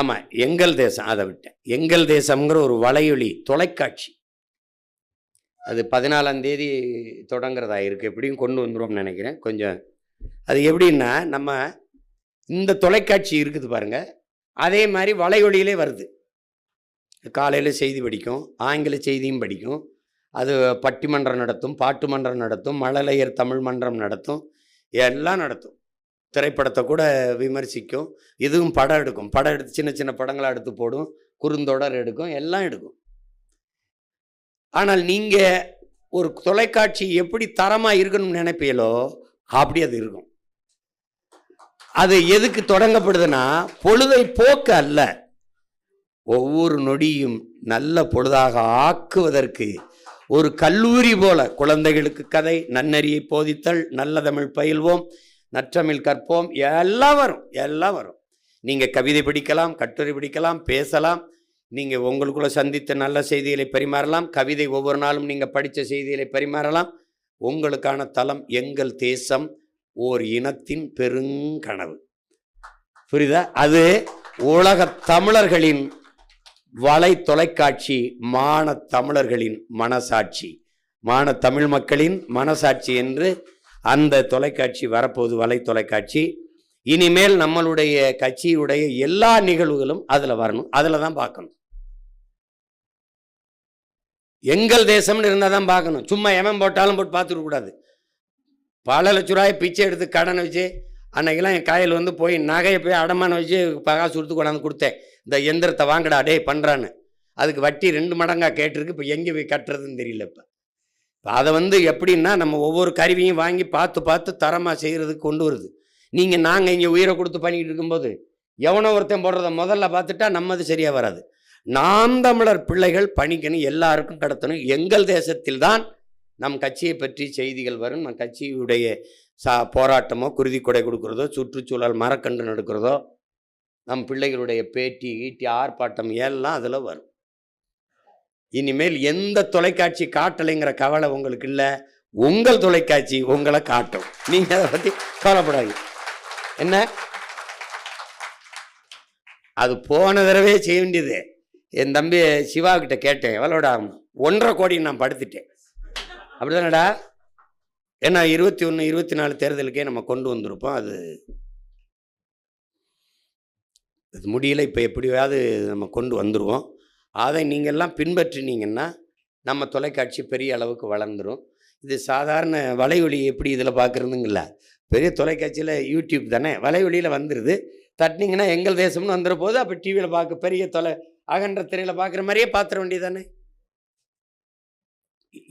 ஆமாம், எங்கள் தேசம். அதை விட்டேன். எங்கள் தேசம்ங்கிற ஒரு வலையொலி தொலைக்காட்சி அது 14ஆம் தேதி தொடங்குறதா இருக்குது. எப்படியும் கொண்டு வந்துடுவோம்னு நினைக்கிறேன். கொஞ்சம் அது எப்படின்னா, நம்ம இந்த தொலைக்காட்சி இருக்குது பாருங்க, அதே மாதிரி வலையொலியிலே வருது. காலையில் செய்தி படிக்கும், ஆங்கில செய்தியும் படிக்கும், அது பட்டிமன்றம் நடத்தும், பாட்டு மன்றம் நடத்தும், மழலையர் தமிழ் மன்றம் நடத்தும், எல்லாம் நடத்தும். திரைப்படத்தை கூட விமர்சிக்கும். இதுவும் படம் எடுக்கும். படம் எடுத்து சின்ன சின்ன படங்களாக எடுத்து போடும், குறுந்தொடர் எடுக்கும், எல்லாம் எடுக்கும். ஆனால் நீங்கள் ஒரு தொலைக்காட்சி எப்படி தரமாக இருக்கணும்னு நினைப்பீங்களோ அப்படி அது இருக்கும். அது எதுக்கு தொடங்கப்படுதுன்னா, பொழுதை போக்க அல்ல, ஒவ்வொரு நொடியும் நல்ல பொழுதாக ஆக்குவதற்கு. ஒரு கல்லூரி போல குழந்தைகளுக்கு கதை, நன்னறியை போதித்தல், நல்ல தமிழ் பயில்வோம், நற்றமிழ் கற்போம், எல்லாம் வரும், எல்லாம் வரும். நீங்கள் கவிதை படிக்கலாம், கட்டுரை படிக்கலாம், பேசலாம், நீங்கள் உங்களுக்குள்ள சந்தித்த நல்ல செய்திகளை பரிமாறலாம், கவிதை ஒவ்வொரு நாளும் நீங்கள் படித்த செய்திகளை பரிமாறலாம். உங்களுக்கான தளம் எங்கள் தேசம், ஓர் இனத்தின் பெருங்கனவு. புரியுதா? அது உலக தமிழர்களின் வலை தொலைக்காட்சி, மான தமிழர்களின் மனசாட்சி, மான தமிழ் மக்களின் மனசாட்சி என்று அந்த தொலைக்காட்சி வரப்போகுது, வலை தொலைக்காட்சி. இனிமேல் நம்மளுடைய கட்சியுடைய எல்லா நிகழ்வுகளும் அதில் வரணும், அதில் தான் பார்க்கணும். எங்கள் தேசம்னு இருந்தால் தான் பார்க்கணும். சும்மா எவன் போட்டாலும் போட்டு பார்த்துக்க கூடாது. பல லட்ச ரூபாய் பிச்சை எடுத்து கடனை வச்சு, அன்னைக்கெல்லாம் என் காயில் வந்து போய் நகையை போய் அடமானம் வச்சு காசு கொடுத்து கொண்டாந்து கொடுத்தேன். இந்த எந்திரத்தை வாங்கடா டே பண்ணுறான்னு. அதுக்கு வட்டி 2 மடங்காக கேட்டிருக்கு. இப்போ எங்கே போய் கட்டுறதுன்னு தெரியல. இப்போ அதை வந்து எப்படின்னா, நம்ம ஒவ்வொரு கருவியும் வாங்கி பார்த்து பார்த்து தரமாக செய்கிறதுக்கு கொண்டு வருது. நாங்கள் இங்கே உயிரை கொடுத்து பண்ணிக்கிட்டு இருக்கும்போது எவனோ ஒருத்தன் போடுறத முதல்ல பார்த்துட்டா நம்மது சரியாக வராது. நாம் தமிழர் பிள்ளைகள் பணிக்கணும், எல்லாருக்கும் கடத்தணும். எங்கள் தேசத்தில் தான் நம் கட்சியை பற்றி செய்திகள் வரும். நம் கட்சியுடைய போராட்டமோ, குருதி கொடை கொடுக்குறதோ, சுற்றுச்சூழல் மரக்கன்று நடக்கிறதோ, நம் பிள்ளைகளுடைய பேட்டி ஈட்டி ஆர்ப்பாட்டம் எல்லாம் அதில் வரும். இனிமேல் எந்த தொலைக்காட்சி காட்டலைங்கிற கவலை உங்களுக்கு இல்லை. உங்கள் தொலைக்காட்சி உங்களை காட்டும். நீங்கள் அதை பற்றி கவலைப்படாது. என்ன அது போன தடவை செய்ய வேண்டியது. என் தம்பி சிவா கிட்ட கேட்டேன், எவ்வளோடா? 1.5 கோடி நான் படுத்துட்டேன். அப்படிதானடா? ஏன்னா 21, 24 தேர்தலுக்கே நம்ம கொண்டு வந்திருப்போம். அது முடியல. இப்போ எப்படியாவது நம்ம கொண்டு வந்துடுவோம். அதை நீங்கள்லாம் பின்பற்றினீங்கன்னா நம்ம தொலைக்காட்சி பெரிய அளவுக்கு வளர்ந்துடும். இது சாதாரண வலையொலி எப்படி இதில் பார்க்குறதுங்களா? பெரிய தொலைக்காட்சியில் யூடியூப் தானே, வலையொலியில் வந்துடுது. தட்டினீங்கன்னா எங்கள் தேசம்னு வந்துட போது. அப்போ டிவியில் பார்க்க பெரிய அகன்ற திரையில் பார்க்குற மாதிரியே பார்த்துட வேண்டியதானே.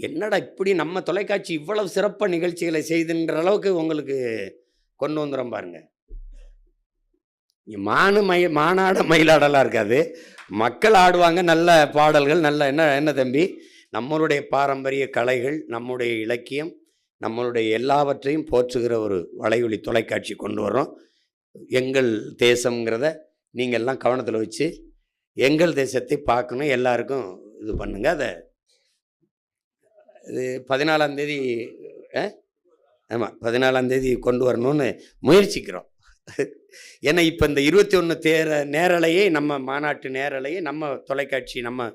என்னடா இப்படி நம்ம தொலைக்காட்சி இவ்வளவு சிறப்பாக நிகழ்ச்சிகளை செய்துன்ற அளவுக்கு உங்களுக்கு கொண்டு வந்துடும் பாருங்க. மானாட மயிலாடலாம் இருக்காது, மக்கள் ஆடுவாங்க. நல்ல பாடல்கள், நல்ல என்ன தம்பி, நம்மளுடைய பாரம்பரிய கலைகள், நம்முடைய இலக்கியம், நம்மளுடைய எல்லாவற்றையும் போற்றுகிற ஒரு வலையொலி தொலைக்காட்சி கொண்டு வர்றோம். எங்கள் தேசம்ங்கிறத நீங்கள்லாம் கவனத்தில் வச்சு எங்கள் தேசத்தை பார்க்கணும். எல்லாருக்கும் இது பண்ணுங்க. அதை இது 14ஆம் தேதி, ஆமாம் 14ஆம் தேதி கொண்டு வரணும்னு முயற்சிக்கிறோம். ஏன்னா இப்போ இந்த 21 நேரலையே, நம்ம மாநாட்டு நேரலையே நம்ம தொலைக்காட்சி, நம்ம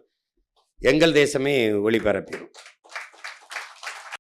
எங்கள் தேசமே ஒளிபரப்பிடும்.